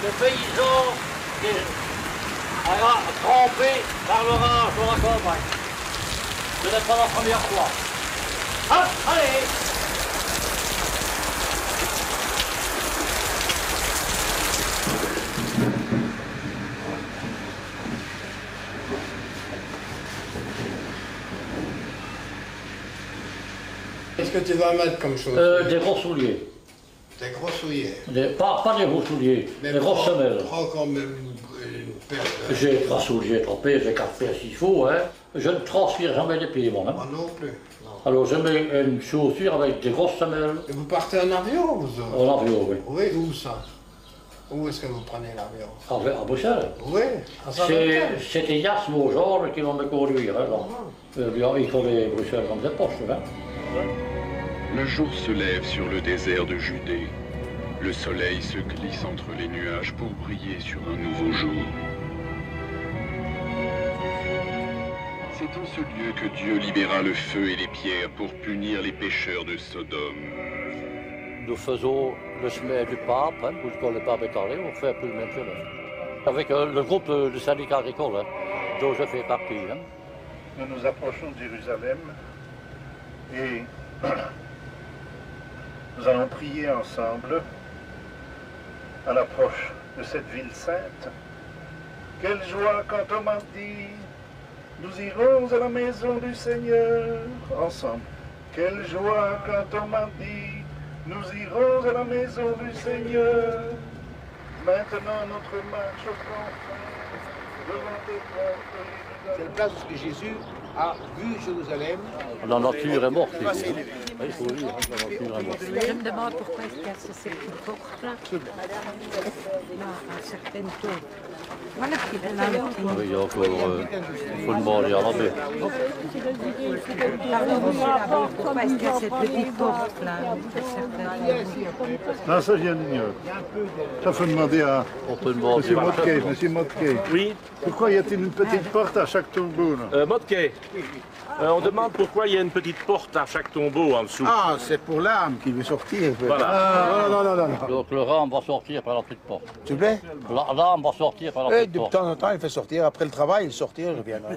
le paysan qui a trempé par l'orage dans la campagne. Ce n'est pas la première fois. Hop, allez! Qu'est-ce que tu vas mettre comme chose? Des gros souliers. Des gros souliers. Pas des gros souliers, des grosses semelles. Prends quand même une paire de... J'ai 3 souliers, 3 paires, j'ai 4 paires s'il faut. Hein. Je ne transpire jamais les pieds, moi. Hein. Moi non plus. Non. Alors je mets une chaussure avec des grosses semelles. Et vous partez en avion, vous autres? En avion, oui. Oui, où ça? Où est-ce que vous prenez l'avion? À Bruxelles. Oui, à Saint-Martin. C'était Yass, mon genre, qui va me conduire. Hein, il connaît Bruxelles comme des poches. Hein. Le jour se lève sur le désert de Judée. Le soleil se glisse entre les nuages pour briller sur un nouveau jour. C'est en ce lieu que Dieu libéra le feu et les pierres pour punir les pécheurs de Sodome. Nous faisons le chemin du pape, hein, quand le pape est allé, on fait un peu le même chemin. Avec le groupe du syndicat agricole, hein, dont je fais partie. Hein. Nous nous approchons de Jérusalem et nous allons prier ensemble à l'approche de cette ville sainte. Quelle joie quand on m'a dit, nous irons à la maison du Seigneur ensemble. Quelle joie quand on m'a dit, nous irons à la maison du Seigneur. Maintenant notre marche devant tes portes. C'est la place où Jésus a vu Jérusalem. La nature est morte. Il faut dire, hein, la nature est morte. Je me demande pourquoi est-ce qu'il y a ces petites portes là. Là, à certaines tours. Voilà qui est là. Il y a encore, il faut demander à l'abbé. Pardon, pourquoi est-ce qu'il y a cette petite porte là? Non, ça je l'ignore. Ça faut demander à On peut demander. Monsieur Motke. Oui, Pourquoi y a-t-il une petite porte à chaque tombeau là? Motke, on demande pourquoi il y a une petite porte à chaque tombeau en dessous. Ah, c'est pour l'âme qui veut sortir. Voilà. Ah, non. Donc le rame va sortir par la petite porte. S'il vous plaît? L'âme va sortir par la Et petite de porte. temps en temps, il fait sortir. Après le travail, il sortir, il reviendra.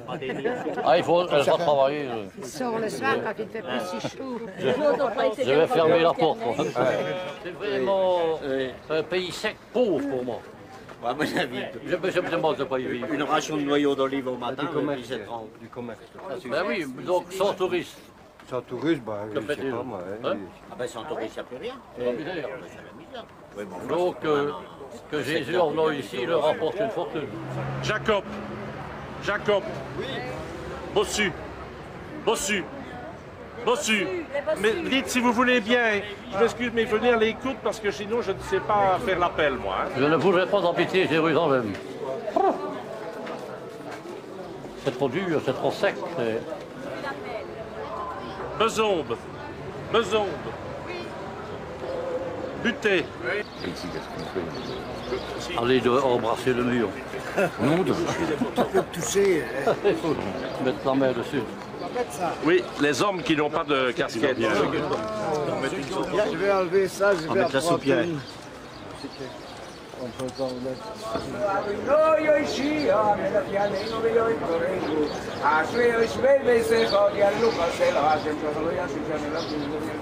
Ah, elle va travailler. Il sort le soir quand il fait plus si chaud. Je vais fermer la porte. Moi. C'est vraiment un pays sec, pauvre pour moi. À mon avis, Je me demande de pas y vivre. une ration de noyaux d'olive au matin, Du commerce. puis c'est 30. Du commerce. Ben oui, donc sans touristes. Sans touriste, bah, Ça je fait sais des- pas moi. Hein? Ah ben sans touristes, il n'y a plus rien. C'est la misère. Oui, bon, Donc que Jésus en venant ici leur rapporte une fortune. Jacob, oui. Bossu, mais dites si vous voulez bien, je m'excuse mais il faut venir les coudes parce que sinon je ne sais pas faire l'appel moi. Hein. Je ne voudrais pas embêter Jérusalem. C'est trop dur, c'est trop sec. Bezombe, buté. Allez embrasser le mur. Non, tu peux toucher. Il faut mettre la main dessus. Oui, les hommes qui n'ont pas de casquette. Je vais enlever ça, je vais mettre la soupière.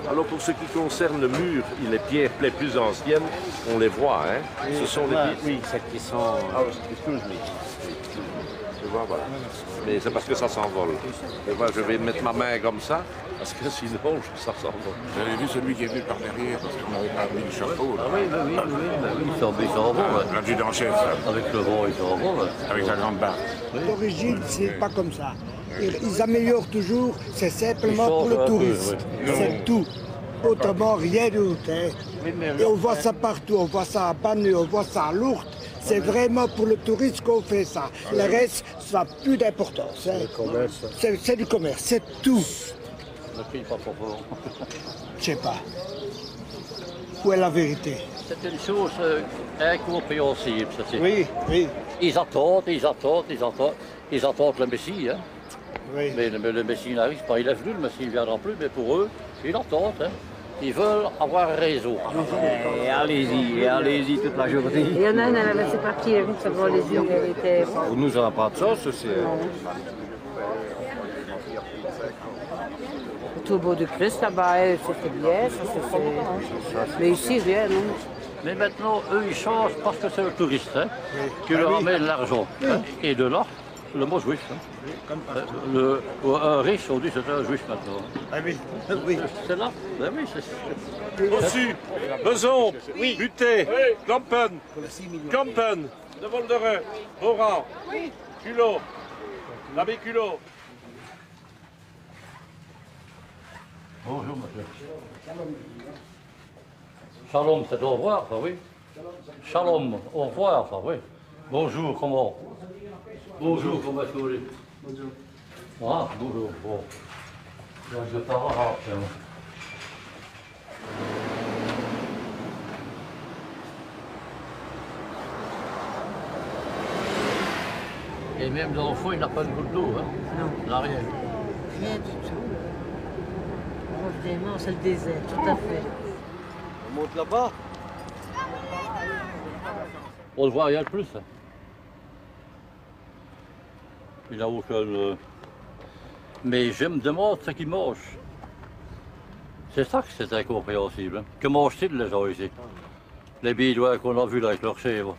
Alors pour ce qui concerne le mur, les pierres les plus anciennes, on les voit, hein. Ce sont les pierres. oui, celles qui sont... Je vois, voilà. Mais c'est parce que ça s'envole. Et moi, je vais mettre ma main comme ça, parce que sinon, ça s'envole. J'avais vu celui qui est venu par derrière parce qu'on n'avait pas mis le chapeau. Là. Il s'en va. L'adjudant-chef, Avec le vent, il s'en va. avec la grande barre. D'origine, c'est pas comme ça. Ils améliorent toujours, c'est simplement pour le changent un peu, tourisme. oui. C'est tout. Autrement, rien d'autre. Hein. Et on voit ça partout, on voit ça à Banneux, on voit ça à Lourdes. C'est vraiment pour le tourisme qu'on fait ça. Le reste, ça n'a plus d'importance. Hein. C'est du commerce, c'est tout. Ne crie pas trop fort. Je sais pas. Où est la vérité? C'est une chose incompréhensible. Oui. Ils attendent le Messie. Hein. Oui. Mais le Messie n'arrive pas. Il est venu, le Messie ne viendra plus, mais pour eux, ils attendent. Hein. Ils veulent avoir un réseau. Allez-y toute la journée. Il y en a un, elle a laissé partir, ça va les yeux, elle était... Pour nous, ça n'a pas de sens aussi. Le tombeau de Christ là-bas, c'était bien, ça c'est... Mais ici, rien, non. Mais maintenant, eux, ils changent parce que c'est le touriste qui leur amène l'argent. Et de là, le mot juif. Un riche, on dit c'est un juif maintenant. Ah oui, oui. C'est là? Ben oui, c'est... Reçu, Beson, Buté, Kampen, De Volderen, Oran, Culot, l'abbé Culot. Bonjour, monsieur. Shalom, c'est au revoir, ça, oui. Shalom, au revoir, ça, oui. Bonjour, comment? Bonjour, comment est-ce que vous allez? Bonjour. Ah, bonjour, bon. Donc, je pars à Raphaël. Et même dans le fond, il n'a pas de goutte d'eau, hein? Non. Il n'a rien. Rien du tout. Vraiment, c'est le désert, tout à fait. On monte là-bas. On le voit rien de plus. Il a aucun... Mais je me demande ce qu'ils mangent. C'est ça que c'est incompréhensible. Hein. Que mangent-ils les gens ici? Les bidouins qu'on a vus là avec leurs chèvres.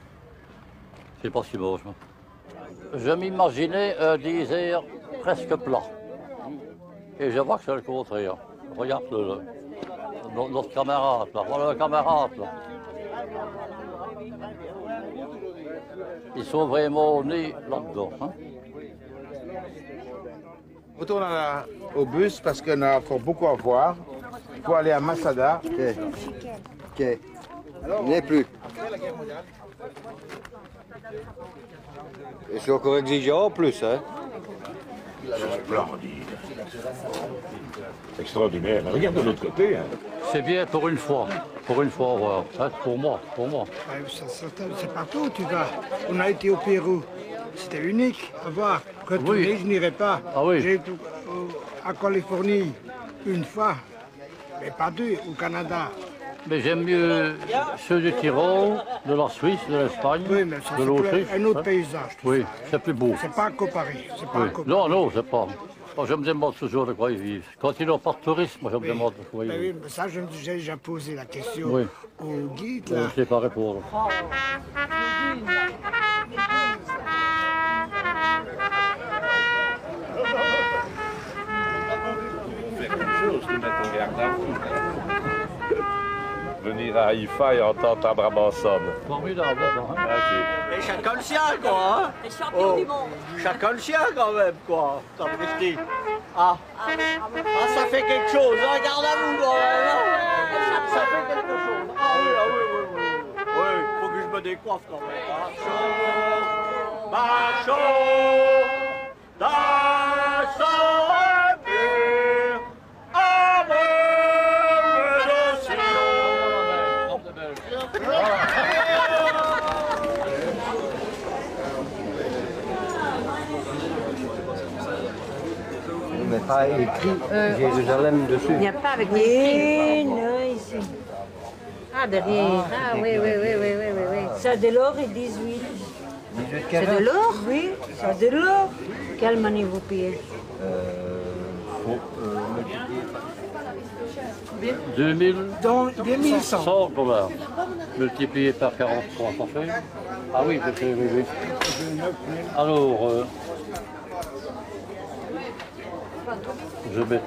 Je ne sais pas ce qu'ils mangent. Moi. Je m'imaginais un désert presque plat. Et je vois que c'est le contraire. Regarde notre camarade là. Voilà le camarade là. Ils sont vraiment nés là-dedans. Hein. On retourne au bus parce qu'on a encore beaucoup à voir. Il faut aller à Masada. Ok. Il n'est plus. Et c'est encore exigeant en plus, hein? Splendide. Extraordinaire. Regarde de l'autre côté. Hein. C'est bien pour une fois, voir. Hein, pour moi. C'est partout où tu vas. On a été au Pérou. C'était unique à voir. Retourner, Oui. je n'irai pas. Ah oui. J'ai été à Californie une fois, mais pas deux, au Canada. Mais j'aime mieux ceux du Tyrol, de la Suisse, de l'Espagne, Oui, mais ça, de c'est l'Autriche. un autre hein. paysage. tout Oui, ça. c'est plus beau. C'est pas comparé. C'est pas Oui. comparé. Non, c'est pas. Moi, je me demande toujours de quoi ils vivent. Quand ils n'ont pas de tourisme, moi, je me demande de quoi ils Ben vivent. oui, mais ça, j'ai déjà posé la question Oui. au guide. Je Là. ne sais pas répondre. Venir à Haïfa et entendre ta brabançonne. Formidable, ça. Hein. Et chacun le sien, quoi, hein? Les champions du monde. Chacun le sien, quand même, quoi. Sapristi. Ah, ça fait quelque chose, hein? Garde à vous, quand même, hein? Ça fait quelque chose. Ah oui. Oui, faut que je me décoiffe, quand même. Marchons d'un sang pur, amour de Sion. Mais pas écrit Jérusalem dessus. Il n'y a pas avec les non, ici. Ah, derrière. Ah, oui. C'est de l'or et 18. C'est de l'or? Oui, c'est de l'or. Quelle monnaie vous payez? 2100 $. Multiplié par 43, ça fait? Ah oui, oui. Alors, je mets.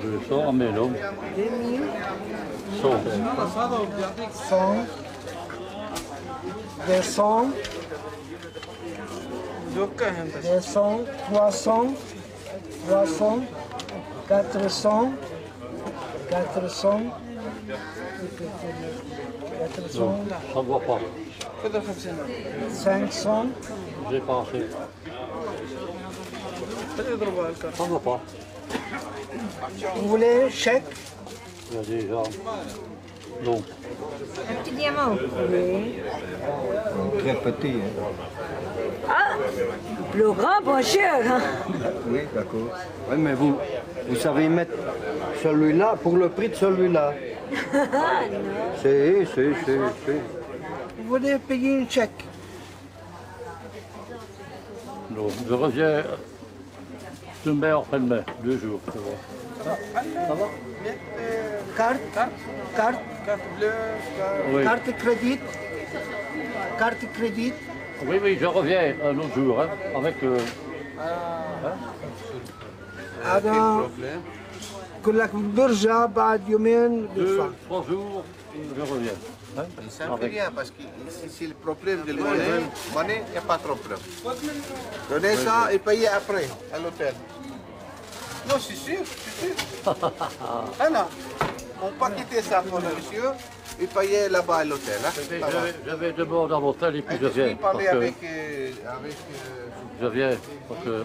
Je sors mes noms. 100. 100, 200, 200, 300, 400, 400, Non, ça ne voit pas. 500, J'ai pas assez. Ça ne voit pas. vous voulez chèque? Il y a déjà. Non. Un petit diamant. Oui. Très petit. Ah, le grand, bon cher. Hein. Oui, d'accord. Oui, mais vous savez mettre celui-là pour le prix de celui-là. C'est. Vous voulez payer une chèque? Non, je reviens demain après-demain, 2 jours. Ça va? Carte bleue, Oui. carte crédit. Carte crédit. Oui, oui, je reviens un autre jour, hein, avec... هذا يقول لك برجع بعد يومين 2, بدفع. 3 jours, je reviens. Hein, Ça ne fait avec- rien parce que si c'est le problème de monnaie, il n'y a pas trop de problème. Donnez ça et payez après à l'hôtel. Non, c'est sûr, c'est sûr. Ah non, on ne peut pas quitter ça pour le monsieur et payer là-bas à l'hôtel. Hein. Je vais d'abord dans l'hôtel et puis je viens. Parce Parler que avec je viens, parce que...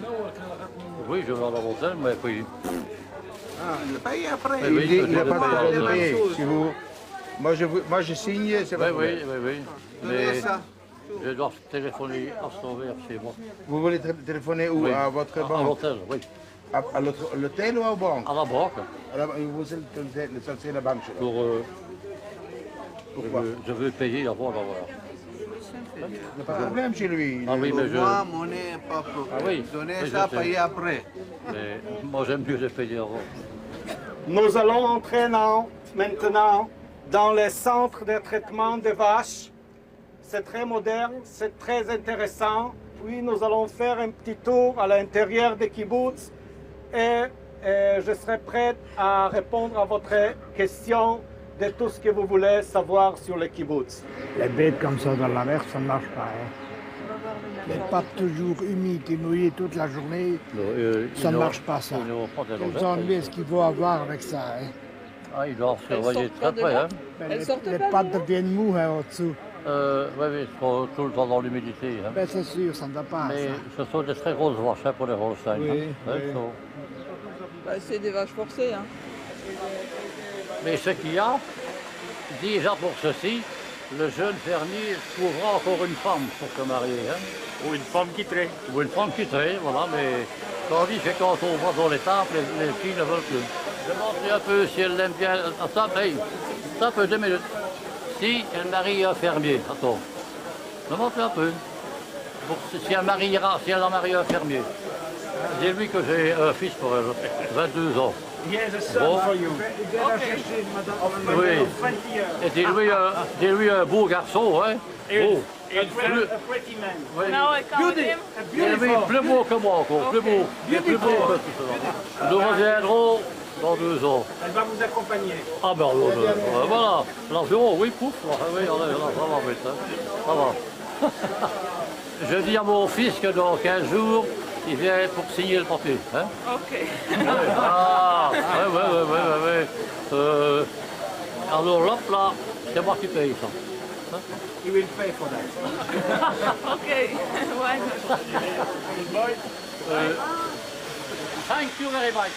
Oui, je vais dans l'hôtel, mais puis... le payer après. Oui, oui, Il n'a je pas vais de payer. payer. Si vous... Moi, je signe, c'est Oui, pas oui, oui, oui. Donnez Mais ça. je dois téléphoner à son verre chez moi. Vous voulez téléphoner où? Oui. À votre À banque? l'hôtel, oui. À l'hôtel ou à la banque? À la banque. Vous êtes la banque. Pour, Pourquoi? je veux payer avant d'avoir. Il n'y a pas de problème chez lui. Ah oui, mais je... Moi, monnaie, pas pour. Ah oui. Donnez mais ça, je sais. payez après. Mais moi j'aime mieux les payer avant. Nous allons entrer maintenant dans les centres de traitement des vaches. C'est très moderne, c'est très intéressant. Puis nous allons faire un petit tour à l'intérieur des kibbutz et je serai prête à répondre à votre question de tout ce que vous voulez savoir sur les kibbutz. Les bêtes comme ça dans la mer, ça ne marche pas. Hein. Les pattes toujours humides et mouillées toute la journée, ça ne marche pas ça. Quels ennuis est-ce qu'il faut avoir avec ça? Hein? Ah, ils doivent surveiller très près. Hein. Les pattes deviennent mous hein, au-dessous. Oui, oui, ils sont tout le temps dans l'humidité. Hein. Ben, c'est sûr, ça ne va pas. Mais Ça. ce sont des très grosses vaches hein, pour les Holstein. Oui, hein. oui. Ils sont- Bah, c'est des vaches forcées. Hein. Mais ce qu'il y a, déjà pour ceci, le jeune fermier trouvera encore une femme pour se marier. Hein. Ou une femme qui traite. Ou une femme qui traite, voilà, mais tandis que quand on va dans les temples, les filles ne veulent plus. Demandez un peu si elle l'aime bien. Attends, hey, un peu, 2 minutes. Si elle marie un fermier, attends, demandez un peu. Si elle en marie un fermier. Dis-lui que j'ai un fils pour elle, 22 ans. Yes, a son Bon. for you. Oui. Et dis-lui un beau garçon, hein. Beau. pretty man. Oui. No, I can't with him. Dis-lui plus beau que moi encore, plus beau. Plus beau que tout ça. Nous reviendrons dans 2 ans. Elle va vous accompagner. Ah ben alors, voilà, l'avion, oui, pouf, oui, allez, ça va vite, hein. Ça va. Je dis à mon fils que dans 15 jours, il vient pour signer le papier. Hein? Ok. Ah, ouais. Alors là, c'est moi qui paye ça. Hein? You will pay for that. Ok. Why not? Thank you very much.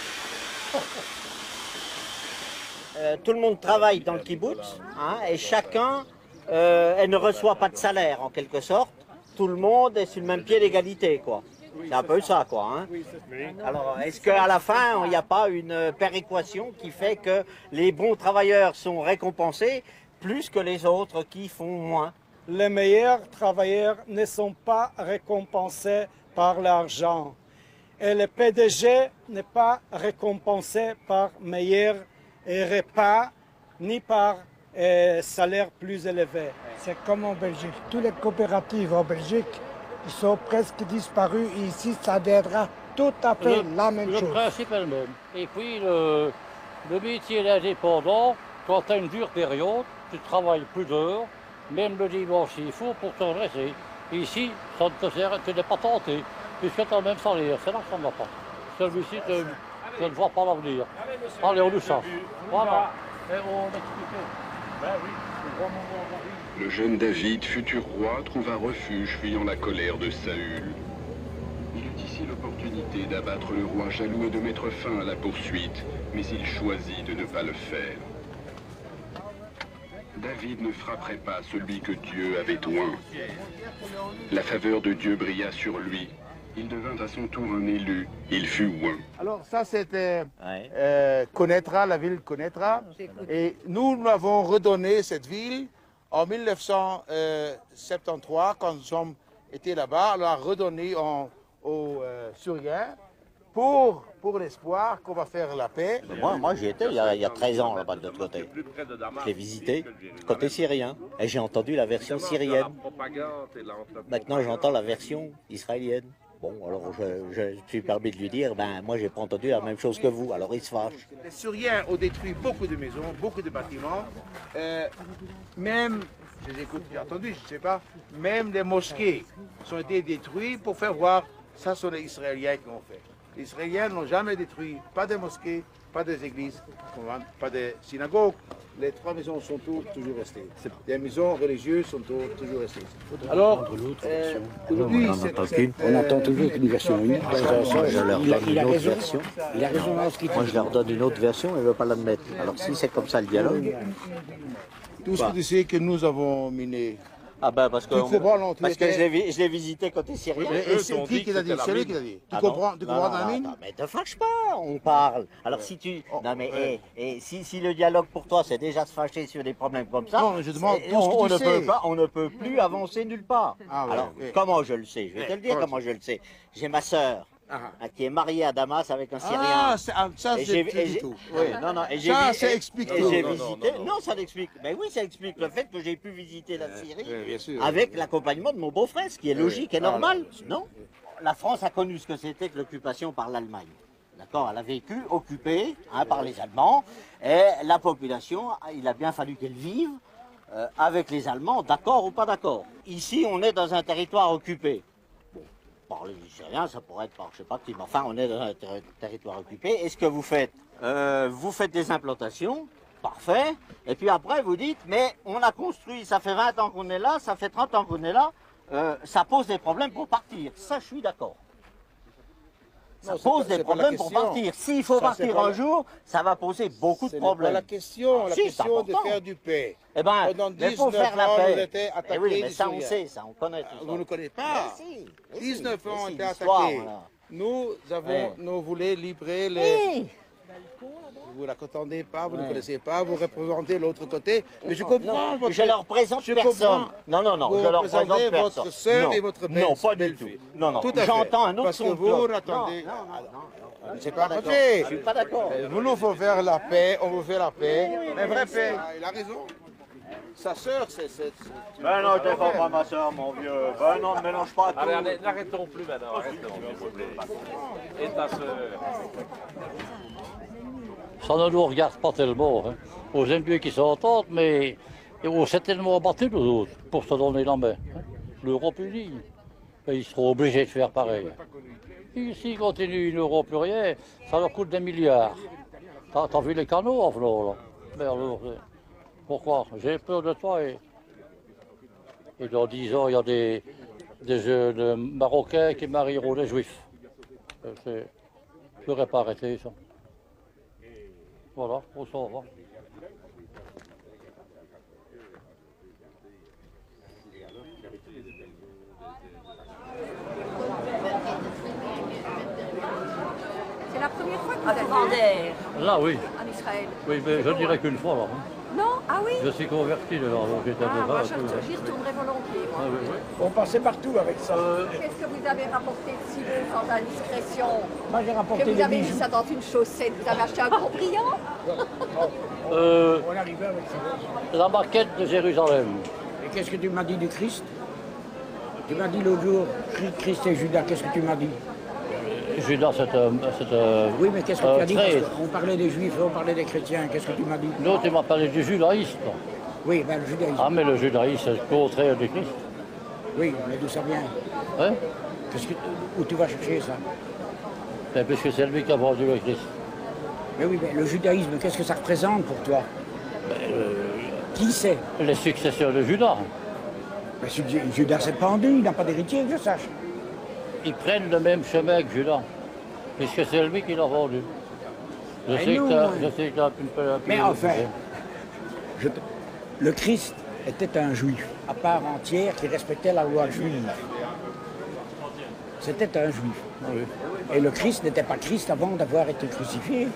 Tout le monde travaille dans le kibbutz hein, et chacun elle ne reçoit pas de salaire en quelque sorte. Tout le monde est sur le même pied d'égalité, quoi. C'est un peu ça, quoi. Hein. Alors, est-ce qu'à la fin, il n'y a pas une péréquation qui fait que les bons travailleurs sont récompensés plus que les autres qui font moins? Les meilleurs travailleurs ne sont pas récompensés par l'argent. Et le PDG n'est pas récompensé par meilleur repas ni par salaire plus élevé. C'est comme en Belgique. Toutes les coopératives en Belgique, ils sont presque disparus. Et ici, ça deviendra tout à fait la même chose. Le principe est le même. Et puis, le métier d'indépendant, quand tu as une dure période, tu travailles plus d'heures, même le dimanche il faut pour te redresser. Ici, ça ne te sert, tu n'es pas tenté, puisque tu as le même salaire. C'est là que ça ne va pas. Celui-ci, tu ne vois pas l'avenir. Allez, on nous change. Voilà. Et on expliquait. Ben oui, c'est vraiment bon. Le jeune David, futur roi, trouve un refuge fuyant la colère de Saül. Il eut ici l'opportunité d'abattre le roi jaloux et de mettre fin à la poursuite, mais il choisit de ne pas le faire. David ne frapperait pas celui que Dieu avait oint. La faveur de Dieu brilla sur lui. Il devint à son tour un élu. Il fut oint. Alors ça c'était Konetra, la ville Konetra. Et nous avons redonné cette ville en 1973 quand nous sommes été là-bas. On l'a redonné aux Syriens pour l'espoir qu'on va faire la paix. Moi j'y étais il y a 13 ans là-bas de l'autre côté. Je l'ai visité, côté syrien. Et j'ai entendu la version syrienne. Maintenant j'entends la version israélienne. Bon, alors je suis permis de lui dire, ben moi j'ai pas entendu la même chose que vous, alors il se fâche. Les Syriens ont détruit beaucoup de maisons, beaucoup de bâtiments. Même, j'ai entendu, je ne sais pas, même des mosquées ont été détruites pour faire voir, ça sont les Israéliens qui ont fait. Les Israéliens n'ont jamais détruit, pas de mosquées, pas des églises, pas de synagogues. Les 3 maisons sont toujours restées. Les maisons religieuses sont toujours restées. Alors, aujourd'hui, on attend toujours une version unique. Je leur donne une autre version. Il a raison dans ce qu'il dit. Moi je leur donne une autre version et ils ne veulent pas l'admettre. Alors si c'est comme ça le dialogue... Tout ce que tu sais que nous avons miné. Ah ben parce que je l'ai visité côté syrien. Et c'est qui l'a dit? C'est lui qui l'a dit. Tu comprends Namine? Non, mais te fâche pas, on parle. Alors si tu... Non mais si le dialogue pour toi c'est déjà se fâcher sur des problèmes comme ça, non, je demande on ne peut plus avancer nulle part. Alors comment je le sais? Je vais te le dire comment je le sais. J'ai ma sœur qui est mariée à Damas avec un Syrien. Ah, ça c'est tout. Ça, ça explique tout. Non, ça l'explique. Mais oui, ça explique le fait que j'ai pu visiter la Syrie avec l'accompagnement de mon beau-frère, ce qui est logique et normal. Non, la France a connu ce que c'était que l'occupation par l'Allemagne. D'accord, elle a vécu occupée par les Allemands et la population, il a bien fallu qu'elle vive avec les Allemands, d'accord ou pas d'accord. Ici, on est dans un territoire occupé. Par les Syriens, ça pourrait être par je sais pas qui, mais enfin on est dans un territoire occupé. Et ce que vous faites des implantations, parfait, et puis après vous dites, mais on a construit, ça fait 20 ans qu'on est là, ça fait 30 ans qu'on est là, ça pose des problèmes pour partir. Ça, je suis d'accord. Ça pose des problèmes pour partir. S'il faut partir un jour, ça va poser beaucoup de problèmes. La question de faire du paix. Eh ben, pendant 19 faut faire la ans, paix. on était attaqués. Oui, mais ça, on sait, ça, on connaît tout ça. Vous ne connaissez pas. Si, 19 ans, on était l'histoire, attaqués. voilà. Nous voulons libérer les... Vous ne la contendez pas, vous ne connaissez pas, vous représentez l'autre côté. Mais je comprends votre... Je ne représente personne. Non, Vous je ne représente personne. votre sœur et votre belle. Non, pas du tout. Non, Tout à fait. J'entends un autre Parce son que de vous cloche. attendez... C'est pas d'accord. Je suis pas d'accord. Nous, il faut faire la paix, on veut faire la paix. La vraie paix. Il a raison. Sa sœur, c'est... Ben non, je défends pas ma soeur, mon vieux. Ben non, ne mélange pas tout. Allez, n'arrêtons plus maintenant, arrêtons, s'il vous plaît. Et ta sœur. Ça ne nous regarde pas tellement. Hein. Aux ennemis qui s'entendent, mais on s'est tellement battus nous autres pour se donner la main. Hein. L'Europe unie, et ils seront obligés de faire pareil. S'ils continuent, ils n'auront plus rien, ça leur coûte des milliards. T'as vu les canaux en venant là? Mais alors, pourquoi? J'ai peur de toi et dans 10 ans, il y a des jeunes Marocains qui marieront des Juifs. Je ne pourrais pas arrêter ça. Voilà, on s'en va. C'est la première fois que vous êtes Là, oui. en Israël. Oui, mais je dirais qu'une fois là. Hein. Non? Ah oui? Je suis converti là, donc j'étais Moi, j'y retournerai volontiers. Moi. Ah, oui, oui. On passait partout avec ça. Qu'est-ce que vous avez rapporté de si beau sans indiscrétion? Moi, j'ai rapporté Que vous des avez mis bijoux. ça dans une chaussette. Vous avez acheté un gros brillant? On arrivait avec ça. La maquette de Jérusalem. Et qu'est-ce que tu m'as dit du Christ? Tu m'as dit l'autre jour, Christ et Judas, qu'est-ce que tu m'as dit? Judas, c'est Oui, mais qu'est-ce que tu as dit? traître. On parlait des juifs, on parlait des chrétiens, qu'est-ce que tu m'as dit? Non, tu m'as parlé du judaïsme. Oui, ben le judaïsme. Ah, mais le judaïsme, c'est le contraire du Christ. Oui, mais d'où ça vient? Hein? Où tu vas chercher ça? Ben, puisque c'est lui qui a vendu le Christ. Mais oui, mais le judaïsme, qu'est-ce que ça représente pour toi? Qui c'est? Les successeurs de Judas. Ben, Judas s'est pendu, il n'a pas d'héritier, que je sache. Ils prennent le même chemin que Judas, puisque c'est lui qui l'a vendu. Je sais que tu as une peu... Mais enfin, Le Christ était un juif, à part entière, qui respectait la loi juive. C'était un juif. Oui. Et le Christ n'était pas Christ avant d'avoir été crucifié.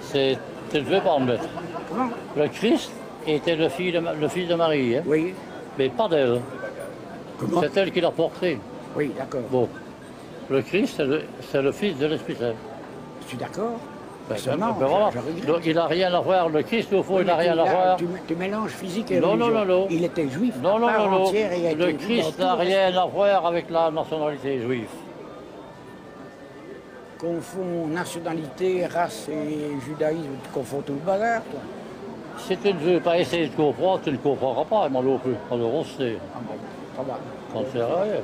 C'est élevé par le maître. Le Christ était le fils de Marie. Hein? Oui. Mais pas d'elle. C'est elle qui l'a porté. Oui, d'accord. Bon. Le Christ, c'est le fils de l'Esprit Saint. Je suis d'accord. Ben voilà. Donc il n'a rien à voir, le Christ au fond, il n'a rien à voir. Tu mélanges physique et Non, religion. non, non, non. Il était juif. Non, non, à part non, non. entière, et a Le été Christ dans n'a tout le rien à voir avec la nationalité juive. Confond nationalité, race et judaïsme, tu confonds tout le bazar, toi. Si tu ne veux pas essayer de comprendre, tu ne comprendras pas, moi non plus. Alors on sait. Ça va. Ça ne sert à rien.